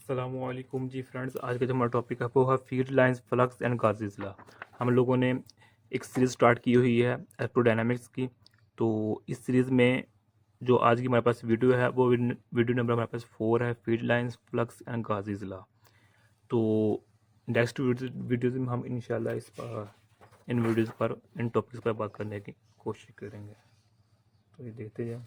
अस्सलामुअलैकुम जी फ्रेंड्स, आज का जो हमारा टॉपिक है वो है field lines, flux and Gauss law. हम लोगों ने एक सीरीज़ स्टार्ट की हुई है इलेक्ट्रोडायनामिक्स की। तो इस सीरीज़ में जो आज की हमारे पास वीडियो है वो वीडियो नंबर हमारे पास 4 है, field lines, flux and Gauss law. तो नेक्स्ट वीडियोज़ में हम इंशाल्लाह इन वीडियोज़ पर इन टॉपिक्स पर बात करने की कोशिश करेंगे। तो ये देखते जाए।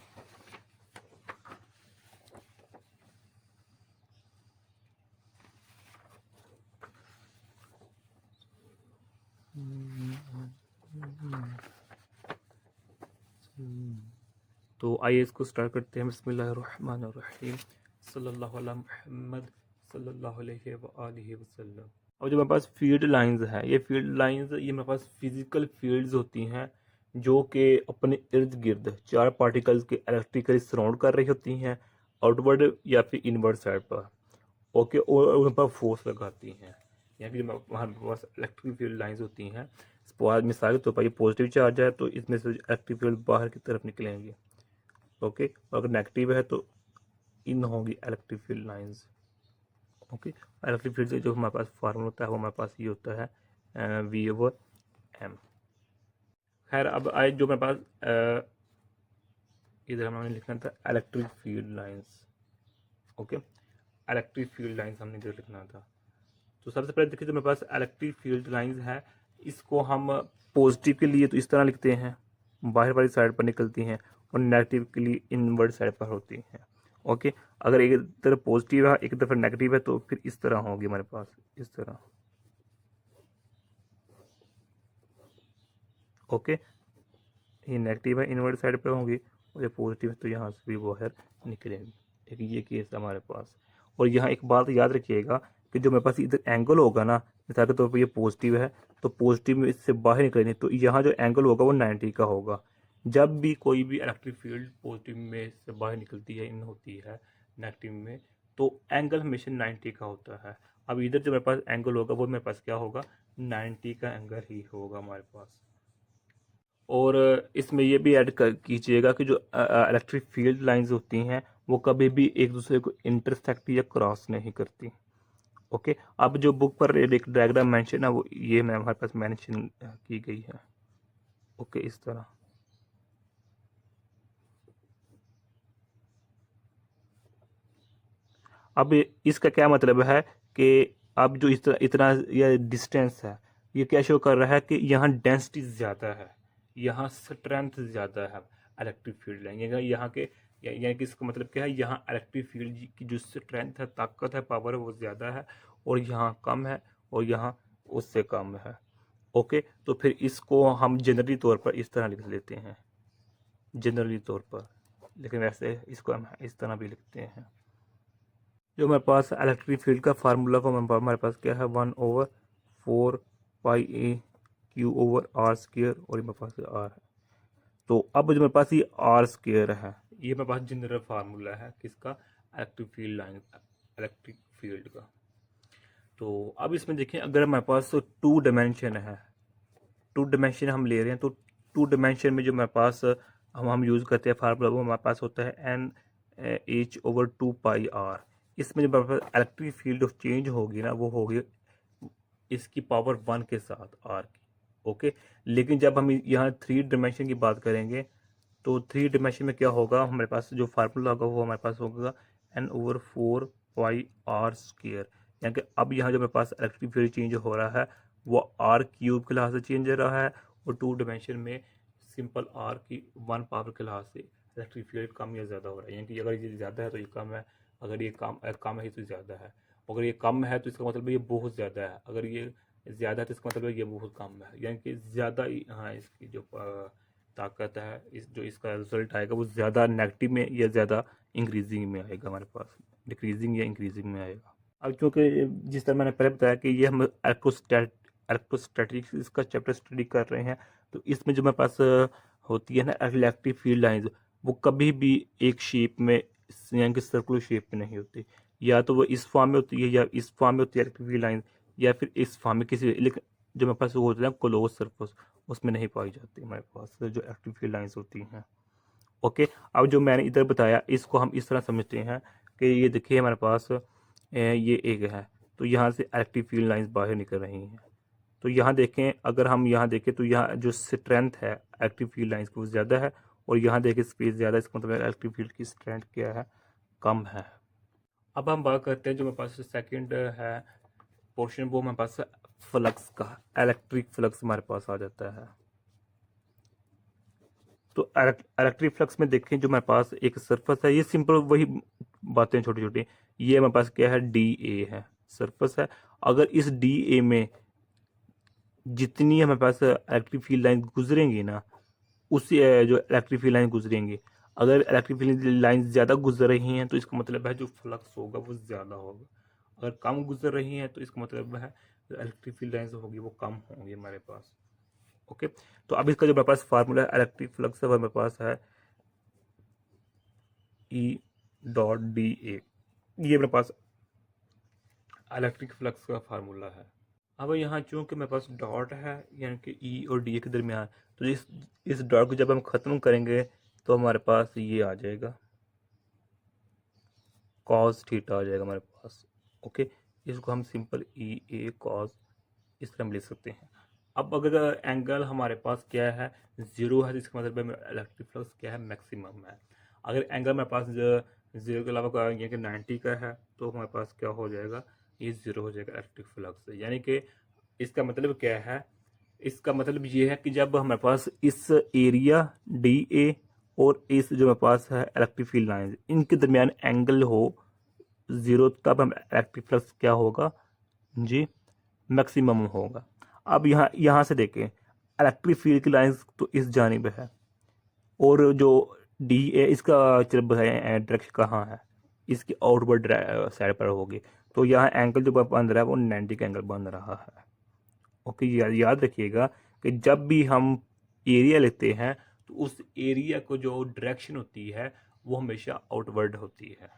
तो आइए इसको स्टार्ट करते हैं। बिस्मिल्लाहिर्रहमानिर्रहीम, सल्लल्लाहु अला मुहम्मद सल्लल्लाहु अलैहि व आलिहि वसल्लम। और जो मेरे पास फील्ड लाइंस है, ये फील्ड लाइंस ये मेरे पास फिजिकल फील्ड्स होती हैं जो कि अपने इर्द गिर्द चार पार्टिकल्स के इलेक्ट्रिकली सराउंड कर रही होती हैं, आउटवर्ड या फिर इनवर्ड साइड पर। ओके, और उन पर फोर्स लगाती हैं। यहाँ भी हमारे पास इलेक्ट्रिक फील्ड लाइंस होती हैं। मिसाल के तौर पर ये पॉजिटिव चार्ज है तो इसमें से इलेक्ट्रिक फील्ड बाहर की तरफ निकलेंगे। ओके, और अगर नेगेटिव है तो इन होंगी electric field lines. Okay, electric field से जो हमारे पास फार्मूला होता है वो हमारे पास ये होता है वी ओवर एम। खैर, अब आए जो मेरे पास इधर हमने लिखना था electric field lines. Okay, electric field lines हमने इधर लिखना था। तो सबसे पहले देखिए, जो मेरे पास इलेक्ट्रिक फील्ड लाइंस है, इसको हम पॉजिटिव के लिए तो इस तरह लिखते हैं, बाहर वाली साइड पर निकलती हैं, और नेगेटिव के लिए इनवर्ड साइड पर होती हैं। ओके, अगर एक तरफ पॉजिटिव है एक तरफ नेगेटिव है तो फिर इस तरह होगी हमारे पास, इस तरह। ओके, ये नेगेटिव है इनवर्ड साइड पर होंगी, और ये पॉजिटिव है तो यहाँ से भी बाहर निकलेंगी। एक ये केस है हमारे पास। और यहाँ एक बात याद रखिएगा कि जो मेरे पास इधर एंगल होगा ना, मिसाल के तौर पर ये पॉजिटिव है तो पॉजिटिव में इससे बाहर निकलेंगे, तो यहाँ जो एंगल होगा वो 90 का होगा। जब भी कोई भी इलेक्ट्रिक फील्ड पॉजिटिव में से बाहर निकलती है, इन होती है नेगेटिव में, तो एंगल हमेशा 90 का होता है। अब इधर जो मेरे पास एंगल होगा वो मेरे पास क्या होगा, 90 का एंगल ही होगा हमारे पास। और इसमें ये भी ऐड कर कीजिएगा कि जो इलेक्ट्रिक फील्ड लाइंस होती हैं वो कभी भी एक दूसरे को इंटरसेक्ट या क्रॉस नहीं करती। ओके, अब जो बुक पर एक डायग्राम मेंशन है वो ये मैं हमारे पास मेंशन की गई है। ओके, इस तरह। अब इसका क्या मतलब है कि अब जो इस तरह इतना यह डिस्टेंस है, ये क्या शो कर रहा है कि यहाँ डेंसिटी ज़्यादा है, यहाँ स्ट्रेंथ ज़्यादा है इलेक्ट्रिक फील्ड लाइन। यहाँ के यानी कि इसका मतलब क्या है, यहाँ इलेक्ट्रिक फील्ड की जो स्ट्रेंथ है, ताकत है, पावर है, वो ज़्यादा है, और यहाँ कम है, और यहाँ उससे कम है। ओके, तो फिर इसको हम जनरली तौर पर इस तरह लिख लेते हैं, जनरली तौर पर। लेकिन वैसे इसको हम इस तरह भी लिखते हैं। जो हमारे पास इलेक्ट्रिक फील्ड का फार्मूला को हमारे पास क्या है, 1/4πa/Q/r², और ये मेरे पास आर है। तो अब जो मेरे पास ये r² है, ये मेरे पास जनरल फार्मूला है किसका, electric field line, electric field का। तो अब इसमें देखें, अगर हमारे पास टू डायमेंशन है, टू डायमेंशन हम ले रहे हैं, तो टू डायमेंशन में जो हमारे पास हम यूज़ करते हैं फार्मूला, वो हमारे पास होता है NH/2πr। इसमें जो हमारे पास इलेक्ट्रिक फील्ड चेंज होगी ना, वो होगी इसकी पावर 1 के साथ आर की। ओके, लेकिन जब हम यहाँ थ्री डायमेंशन की बात करेंगे तो थ्री डायमेंशन में क्या होगा, हमारे पास जो फार्मूला होगा वो हमारे पास होगा N/4πr²। यानी कि अब यहाँ जो मेरे पास इलेक्ट्रिक फील्ड चेंज हो रहा है वो r³ के लिहाज से चेंज हो रहा है, और टू डायमेंशन में सिंपल r की 1 पावर के लिहाज से इलेक्ट्रिक फील्ड कम या ज़्यादा हो रहा है। यानी कि अगर ये ज़्यादा है तो ये कम है, अगर ये कम है तो ज़्यादा है, अगर ये कम है तो इसका मतलब ये बहुत ज़्यादा है, अगर ये ज़्यादा है तो इसका मतलब ये बहुत कम है। यानी कि ज़्यादा, हाँ, इसकी जो ताकत है, जो इसका रिजल्ट आएगा वो ज़्यादा नेगेटिव में या ज़्यादा इंक्रीजिंग में आएगा, हमारे पास डिक्रीजिंग या इंक्रीजिंग में आएगा। अब चूँकि जिस तरह मैंने पहले बताया कि ये हम इलेक्ट्रोस्टैटिक्स का चैप्टर स्टडी कर रहे हैं, तो इसमें जो मेरे पास होती है ना इलेक्ट्रिक फील्ड लाइंस, वो कभी भी एक शेप में यानी कि सर्कुलर शेप में नहीं होती। या तो वो इस फॉर्म में होती है या इस फॉर्म में होती है इलेक्ट्रिक फील्ड लाइंस, या फिर इस फॉर्म में किसी, लेकिन जो मेरे पास वो होते हैं क्लोज सरफेस, उसमें नहीं पाई जाती हमारे पास जो इलेक्ट्रिक फील्ड लाइंस होती हैं। ओके, अब जो मैंने इधर बताया इसको हम इस तरह समझते हैं कि ये देखिए हमारे पास ये एक है, तो यहाँ से इलेक्ट्रिक फील्ड लाइंस बाहर निकल रही हैं। तो यहाँ देखें, अगर हम यहाँ देखें तो यहाँ जो स्ट्रेंथ है इलेक्ट्रिक फील्ड लाइंस की वो ज़्यादा है, और यहाँ देखें स्पेस ज़्यादा है, इसका मतलब इलेक्ट्रिक फील्ड की स्ट्रेंथ क्या है, कम है। अब हम बात करते हैं जो मेरे पास सेकंड है पोर्शन, वो हमारे पास फ्लक्स का, इलेक्ट्रिक फ्लक्स हमारे पास आ जाता है। तो इलेक्ट्रिक फ्लक्स में देखें जो मेरे पास एक सरफेस है, ये सिंपल वही बातें छोटी छोटी, ये मेरे पास क्या है, डी ए है, सरफेस है। अगर इस डी ए में जितनी हमारे पास इलेक्ट्रिक फील्ड लाइन गुजरेंगी ना, उसी जो इलेक्ट्रिक फील्ड लाइन गुजरेंगी, अगर इलेक्ट्रिक फील्ड लाइन ज़्यादा गुजर रही हैं तो इसका मतलब है जो फ्लक्स होगा वो ज़्यादा होगा। अगर कम गुजर रही हैं तो इसका मतलब है जो इलेक्ट्रिक फील्ड लाइन्स होगी वो कम होंगी हमारे पास। ओके, तो अब इसका जो मेरे पास फार्मूला इलेक्ट्रिक फ्लक्स है वो मेरे पास है ई डॉट डी ए, ये मेरे पास इलेक्ट्रिक फ्लक्स का फार्मूला है। अब यहाँ चूंकि मेरे पास डॉट है यानी कि ई और डी ए के दरमियान, तो इस डॉट को जब हम ख़त्म करेंगे तो हमारे पास ये आ जाएगा, कॉस थीटा आ जाएगा हमारे पास। ओके, इसको हम सिंपल ई ए कॉस इस तरह हम लिख सकते हैं। अब अगर एंगल हमारे पास क्या है, ज़ीरो है, तो इसका मतलब इलेक्ट्रिक फ्लक्स क्या है, मैक्सिमम है। अगर एंगल हमारे पास ज़ीरो के अलावा यानी कि 90 का है तो हमारे पास क्या हो जाएगा, ये ज़ीरो हो जाएगा इलेक्ट्रिक फ्लक्स। यानी कि इसका मतलब क्या है, इसका मतलब ये है कि जब हमारे पास इस एरिया डी ए और इस जो मेरे पास है इलेक्ट्रिक फील्ड लाइन, इनके दरमियान एंगल हो ज़ीरो, तब हम इलेक्ट्रिक फ्लक्स क्या होगा जी, मैक्सिमम होगा। अब यहाँ से देखें, इलेक्ट्रिक फील्ड की लाइंस तो इस जानिब है, और जो डी ए इसका चलो बताएं डायरेक्शन कहाँ है, इसकी आउटवर्ड साइड पर होगी। तो यहाँ एंगल जो बन रहा है वो 90 का एंगल बन रहा है। ओके, याद रखिएगा कि जब भी हम एरिया लेते हैं तो उस एरिया को जो डायरेक्शन होती है वो हमेशा आउटवर्ड होती है।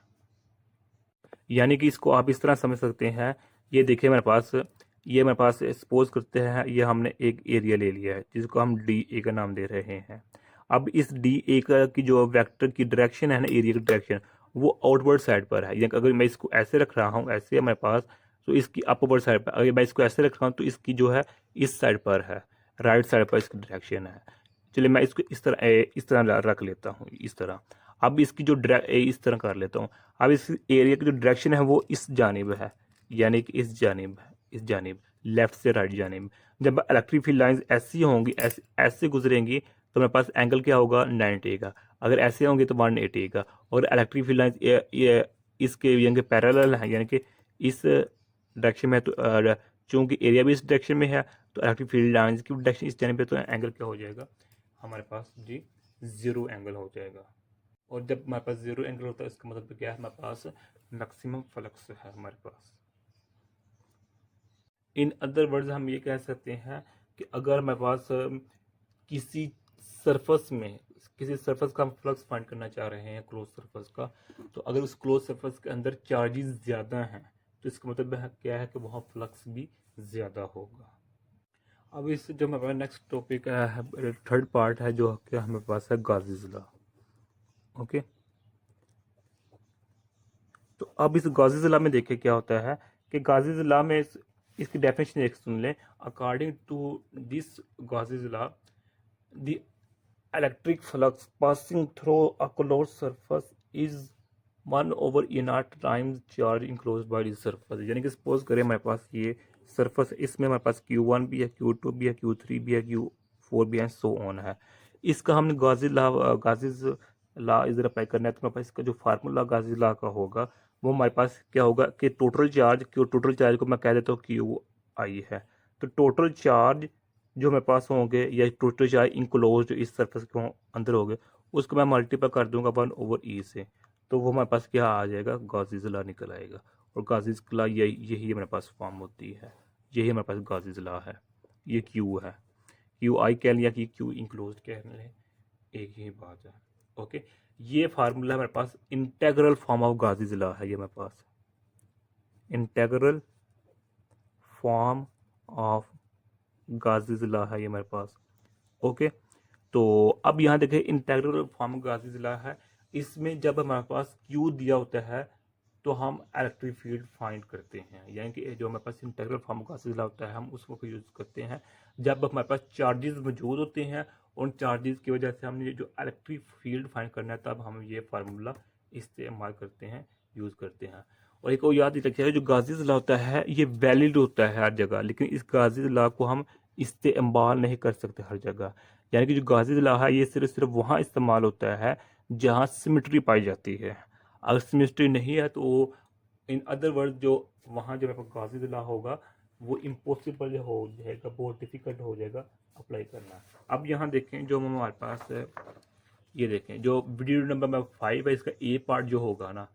यानी कि इसको आप इस तरह समझ सकते हैं, ये देखिए मेरे पास सपोज करते हैं ये हमने एक एरिया ले लिया है जिसको हम डी ए का नाम दे रहे हैं। अब इस डी ए का की जो वेक्टर की डायरेक्शन है ना, एरिया की डायरेक्शन वो आउटवर्ड साइड पर है। यानी अगर मैं इसको ऐसे रख रहा हूँ, ऐसे है मेरे पास, तो इसकी अपवर्ड साइड पर, अगर मैं इसको ऐसे रख रहा हूँ तो इसकी जो है इस साइड पर है, राइट साइड पर इसकी डायरेक्शन है। चलिए मैं इसको इस तरह रख लेता हूँ, इस तरह। अब इसकी जो इस तरह कर लेता हूँ। अब इस एरिया की जो डायरेक्शन है वो इस जानिब है, यानी कि इस जानिब है, इस जानिब लेफ्ट से राइट जानिब। जब इलेक्ट्रिक फील्ड लाइंस ऐसी होंगी, ऐसे गुजरेंगी, तो मेरे पास एंगल क्या होगा, 90 का। अगर ऐसे होंगे तो 180 का। और इलेक्ट्रिक फील्ड लाइंस ये इसके यानी कि पैरेलल है, यानी कि इस डायरेक्शन में, तो चूंकि एरिया भी इस डायरेक्शन में है तो इलेक्ट्रिक फील्ड लाइंस की डायरेक्शन इस जानिब पे, तो एंगल क्या हो जाएगा हमारे पास जी, ज़ीरो एंगल हो जाएगा। और जब हमारे पास ज़ीरो एंगल होता है इसका मतलब क्या है, हमारे पास मैक्सिमम फ्लक्स है हमारे पास। इन अदर वर्ड्स हम ये कह सकते हैं कि अगर हमारे पास किसी सरफेस में, किसी सरफेस का हम फ्लक्स फाइंड करना चाह रहे हैं, क्लोज सरफेस का, तो अगर उस क्लोज सरफेस के अंदर चार्जेस ज़्यादा हैं तो इसका मतलब क्या है कि वहाँ फ्लक्स भी ज़्यादा होगा। अब इस जो हमारे पास नेक्स्ट टॉपिक है, थर्ड पार्ट है जो कि हमारे पास है गाज़ीज़ लॉ। ओके, तो अब इस गाज़ीज़ लॉ में देखिए क्या होता है कि गाज़ीज़ लॉ में इसकी डेफिनेशन एक सुन लें। According to this Gauss's law, the electric flux passing through a close surface is 1 E not times charge enclose by this surface. यानी कि सपोज करें हमारे पास ये सरफेस, इसमें हमारे पास Q1 भी है, Q2 भी है, Q3 भी है, Q4 भी है, सो ऑन है। इसका हमने गाज़ीज़ लॉ इधर अप्लाई करना है, तो हमारे पास इसका जो फार्मूला गाज़ीज़ लॉ का होगा वो हमारे पास क्या होगा कि टोटल चार्ज को मैं कह देता हूँ QI है। तो टोटल चार्ज जो मेरे पास होंगे या टोटल चार्ज इनक्लोज इस सरफेस के अंदर होंगे, उसको मैं मल्टीप्लाई कर दूंगा 1/E से, तो वो हमारे पास क्या आ जाएगा, गाज़ीज़ लॉ निकल आएगा। और गाज़ीज़ लॉ यही हमारे पास फॉर्म होती है, यही हमारे पास गाज़ीज़ लॉ है। ये Q है, QI कह लिया कि Q इनक्लोज कह लें, एक ही बात है। ओके, ये फार्मूला हमारे पास इंटेग्रल फॉर्म ऑफ गाज़ीज़ लॉ है, ये हमारे पास इंटेग्रल फॉर्म ऑफ गाज़ीज़ लॉ है ये हमारे पास। ओके, तो अब यहाँ देखिए इंटेग्रल फॉर्म गाज़ीज़ लॉ है, इसमें जब हमारे पास Q दिया होता है तो हम इलेक्ट्रिक फील्ड फाइंड करते हैं, यानी कि जो हमारे पास इंटीग्रल फॉर्म का सिलसिला होता है हम उसको यूज़ करते हैं जब हमारे पास चार्जेस मौजूद होते हैं, उन चार्जेस की वजह से हमने जो इलेक्ट्रिक फील्ड फाइंड करना है तब हम ये फार्मूला इस्तेमाल करते हैं, यूज़ करते हैं। और एक और याद रखिएगा, जो गाजीज लॉ होता है ये वैलिड होता है हर जगह, लेकिन इस गाजीज लॉ को हम इस्तेमाल नहीं कर सकते हर जगह। यानी कि जो गाजीज लॉ है ये सिर्फ वहाँ इस्तेमाल होता है जहाँ सिमेट्री पाई जाती है। अगर सिमेट्री नहीं है तो इन अदर वर्ड जो वहाँ जो गाजीज लॉ होगा वो इम्पॉसिबल हो जाएगा, बहुत डिफिकल्ट हो जाएगा अप्लाई करना। अब यहाँ देखें जो हमारे पास है, ये देखें जो वीडियो नंबर 5 है, इसका ए पार्ट जो होगा ना,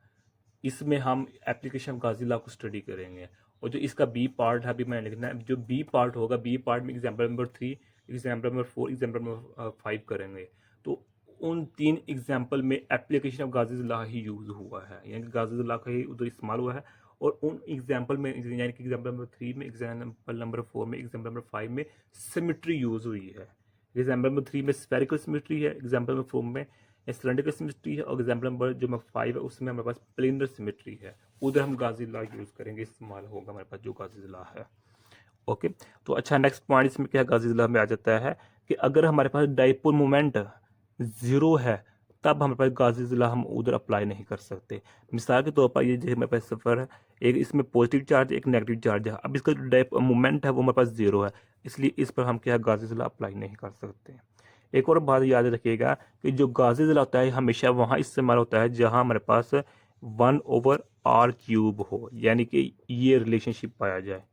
इसमें हम एप्लीकेशन गाजी लॉ को स्टडी करेंगे। और जो इसका बी पार्ट है, अभी मैंने लिखना है, जो बी पार्ट होगा, बी पार्ट में example number 3, example number 4, example number 5 करेंगे। तो उन 3 एग्जाम्पल में application of Gauss law he use हुआ है, यानी कि गाजी लॉ का ही उधर इस्तेमाल हुआ है। और उन एग्जाम्पल में, यानी कि एग्जाम्पल नंबर 3 में, एग्जाम्पल नंबर 4 में, एग्जाम्पल नंबर 5 में सिमेट्री यूज़ हुई है। एग्जाम्पल नंबर 3 में स्फेरिकल सिमेट्री है, एग्जाम्पल नंबर 4 में सिलेंडरिकल सिमेट्री है, और एग्जाम्पल नंबर जो 5 है उसमें हमारे पास प्लेनर सिमेट्री है। उधर हम गाजी लॉ यूज़ करेंगे, इस्तेमाल होगा हमारे पास जो गाजी लॉ है। ओके, तो अच्छा नेक्स्ट पॉइंट इसमें क्या गाजी लॉ में आ जाता है कि अगर हमारे पास डाइपोल मोमेंट 0 है तब हमारे पास गाजी लॉ हम उधर अप्लाई नहीं कर सकते। मिसाल के तौर पर ये जो हमारे पास सफ़र है, एक इसमें पॉजिटिव चार्ज एक नेगेटिव चार्ज है, अब इसका जो मोमेंट है वो हमारे पास 0 है, इसलिए इस पर हम क्या गाजी लॉ अप्लाई नहीं कर सकते। एक और बात याद रखिएगा कि जो गाजी लॉ होता है हमेशा वहाँ इस्तेमाल होता है जहाँ हमारे पास 1/r³ हो, यानी कि ये रिलेशनशिप पाया जाए,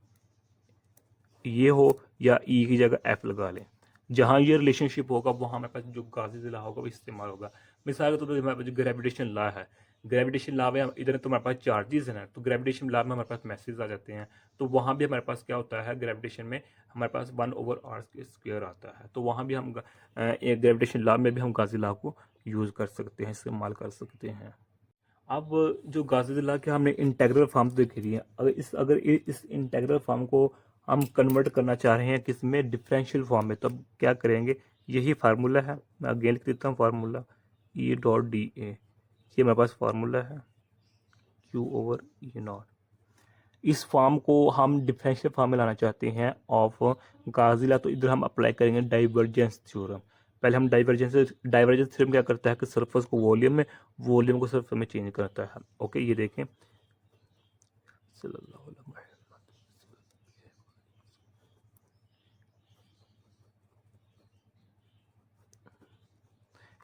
ये हो या ई की जगह एफ लगा लें। जहाँ ये रिलेशनशिप होगा वहाँ हमारे पास जो गाजी लॉ होगा वो इस्तेमाल होगा। मिसाल के तौर पर हमारे पास जो ग्रेविटेशन लॉ है, ग्रेविटेशन लॉ में इधर तो हमारे पास चार्जेस हैं, तो ग्रेविटेशन लॉ में हमारे पास मैसेज आ जाते हैं, तो वहाँ भी हमारे पास क्या होता है, ग्रेविटेशन में हमारे पास 1/r² आता है, तो वहाँ भी हम ग्रेविटेशन लॉ में भी हम गाजी लॉ को यूज़ कर सकते हैं, इस्तेमाल कर सकते हैं। अब जो गाजी लॉ के हमने इंटेग्रल फॉर्म देख लिए, अगर इस इंटेग्रल फॉर्म को हम कन्वर्ट करना चाह रहे हैं किस में, डिफरेंशियल फॉर्म में, तो अब क्या करेंगे, यही फार्मूला है, मैं अगेन लिख देता हूँ फार्मूला E.dA, ये मेरे पास फार्मूला है Q/E0। इस फॉर्म को हम डिफरेंशियल फॉर्म में लाना चाहते हैं ऑफ गाजी लॉ, तो इधर हम अप्लाई करेंगे डाइवर्जेंस थ्योरम। पहले हम डाइवर्जेंस थ्योरम क्या करता है कि सरफेस को वॉल्यूम में, वॉल्यूम को सरफेस में चेंज करता है। ओके, ये देखें,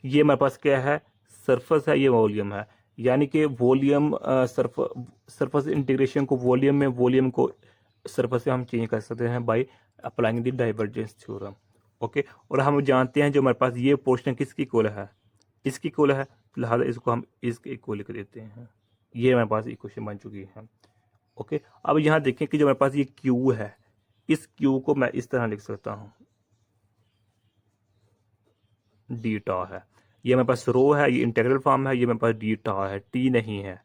ये हमारे पास क्या है, सरफेस है, ये वॉल्यूम है, यानी कि वॉल्यूम सरफेस इंटीग्रेशन को वॉल्यूम में, वॉल्यूम को सरफेस से हम चेंज कर सकते हैं by applying the divergence theorem. Okay, और हम जानते हैं जो हमारे पास ये पोर्शन किसकी इक्वल है, इसकी इक्वल है, लिहाजा इसको हम इसके इक्वल लिख देते हैं। ये हमारे पास इक्वेशन बन चुकी है। ओके, अब यहाँ देखें कि जो हमारे पास ये क्यू है, इस क्यू को मैं इस तरह लिख सकता हूँ, डी टा है, ये मेरे पास रो है, ये इंटीग्रल फॉर्म है, ये मेरे पास डी टा है, टी नहीं है।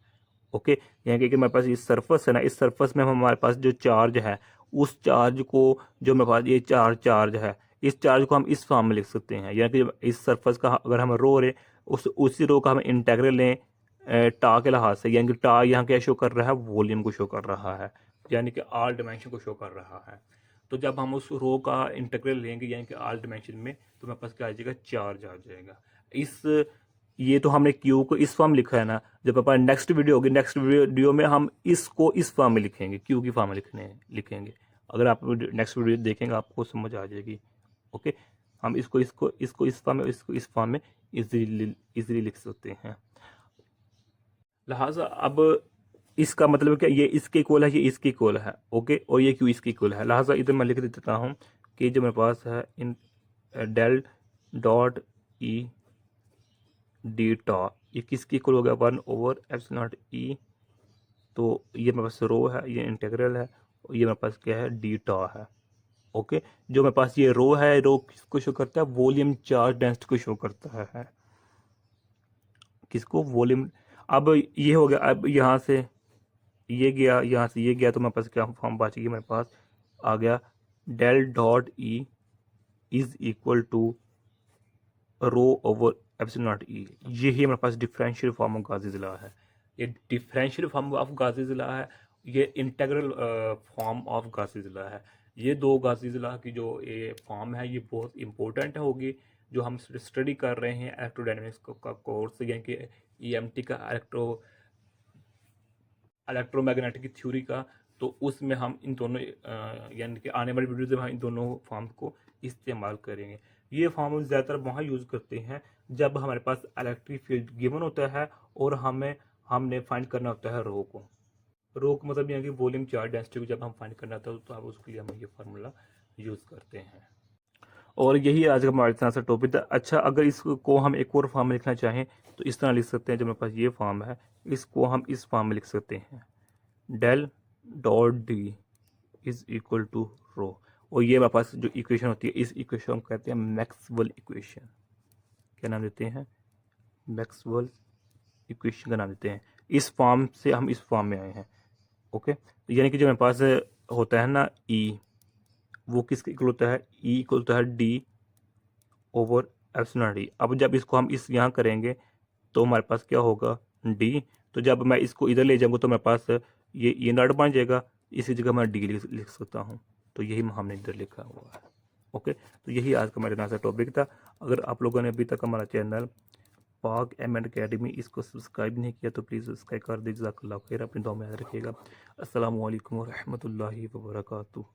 ओके, यानी कि मेरे पास ये सरफेस है ना, इस सरफेस में हमारे पास जो चार्ज है, उस चार्ज को, जो मेरे पास ये चार्ज है, इस चार्ज को हम इस फॉर्म में लिख सकते हैं, यानी कि इस सरफेस का अगर हम रो लें, उसी रो का हम इंटीग्रल लें टा के लिहाज से, यानी कि टा यहाँ क्या शो कर रहा है, वॉल्यूम को शो कर रहा है, यानी कि आल डायमेंशन को शो कर रहा है। तो जब हम उस रो का इंटीग्रल लेंगे यानी कि आल डायमेंशन में, तो मेरे पास क्या आ जाएगा, चार्ज आ जाएगा। इस ये तो हमने क्यू को इस फॉर्म लिखा है ना, जब अपन नेक्स्ट वीडियो होगी, नेक्स्ट वीडियो में हम इसको इस फॉर्म में लिखेंगे, क्यू की फॉर्म में लिखेंगे। अगर आप नेक्स्ट वीडियो देखेंगे आपको समझ आ जाएगी। ओके, हम इसको इसको इसको इस फॉर्म में, इसको इस फॉर्म में इजीली लिख सकते हैं। लिहाजा अब इसका मतलब क्या, ये इसके इक्वल है, ये इसके इक्वल है। ओके, और ये क्यू इसके इक्वल है, लिहाजा इधर मैं लिख देता हूँ कि जो मेरे पास है इन डेल डॉट ई डी टा, ये किसकी इक्वल हो गया, 1/ε0 तो ये मेरे पास रो है, ये इंटीग्रल है, और ये मेरे पास क्या है, डी टा है। ओके, जो मेरे पास ये रो है, रो किसको शो करता है, वॉल्यूम चार्ज डेंसिटी को शो करता है, किसको, वॉल्यूम। अब ये हो गया, अब यहाँ से ये गया, यहाँ से ये गया, तो मेरे पास क्या फॉर्म बच गई, मेरे पास आ गया del dot E is equal to rho over ε0 E. यही हमारे पास differential form of Gauss law है। ये डिफरेंशियल फॉर्म ऑफ गाज़ीज़िला है, ये इंटीग्रल फॉर्म ऑफ गाज़ीज़िला है। ये दो गाज़ीज़िला की जो ये फॉर्म है ये बहुत इंपॉर्टेंट होगी, जो हम स्टडी कर रहे हैं इलेक्ट्रोडायनेमिक्स का कोर्स, यानी कि ईएमटी का इलेक्ट्रोमैग्नेटिक थ्योरी का। तो उसमें हम इन दोनों यानी कि आने वाली वीडियोज़ में हम इन दोनों फॉर्म को इस्तेमाल करेंगे। ये फॉर्म ज़्यादातर वहाँ यूज़ करते हैं जब हमारे पास इलेक्ट्रिक फील्ड गिवन होता है और हमने फाइंड करना होता है रो को। रो का मतलब यहाँ की वॉल्यूम चार्ज डेंसिटी को जब हम फाइंड करना होता है तो आप उसके लिए हम ये फार्मूला यूज़ करते हैं। और यही आज का हमारे तरह से टॉपिक था। अच्छा, अगर इसको हम एक और फॉर्म में लिखना चाहें तो इस तरह लिख सकते हैं, जो मेरे पास ये फॉर्म है इसको हम इस फॉर्म में लिख सकते हैं, del dot D is equal to rho. और ये मेरे पास जो इक्वेशन होती है इस इक्वेशन को कहते हैं मैक्सवेल इक्वेशन। क्या नाम देते हैं? मैक्सवेल इक्वेशन का नाम देते हैं। इस फॉर्म से हम इस फॉर्म में आए हैं। ओके, तो यानी कि जो मेरे पास होता है ना ई, वो किसके इक्वल होता है? ई इक्वल होता है डी ओवर एप्सिलॉन डी। अब जब इसको हम इस यहाँ करेंगे तो हमारे पास क्या होगा? डी। तो जब मैं इसको इधर ले जाऊँगा तो मेरे पास ये नॉट बन जाएगा, इसी जगह मैं डी लिख सकता हूँ। तो यही हमने इधर लिखा हुआ है। ओके, तो यही आज का मेरे नाम से टॉपिक था। अगर आप लोगों ने अभी तक हमारा चैनल पाक एम एंड अकेडमी इसको सब्सक्राइब नहीं किया तो प्लीज़ सब्सक्राइब कर दीजिए। जज़ाकल्लाह खैर, अपनी दुआ में याद रखिएगा। अस्सलामु अलैकुम व रहमतुल्लाहि व बरकातुहू।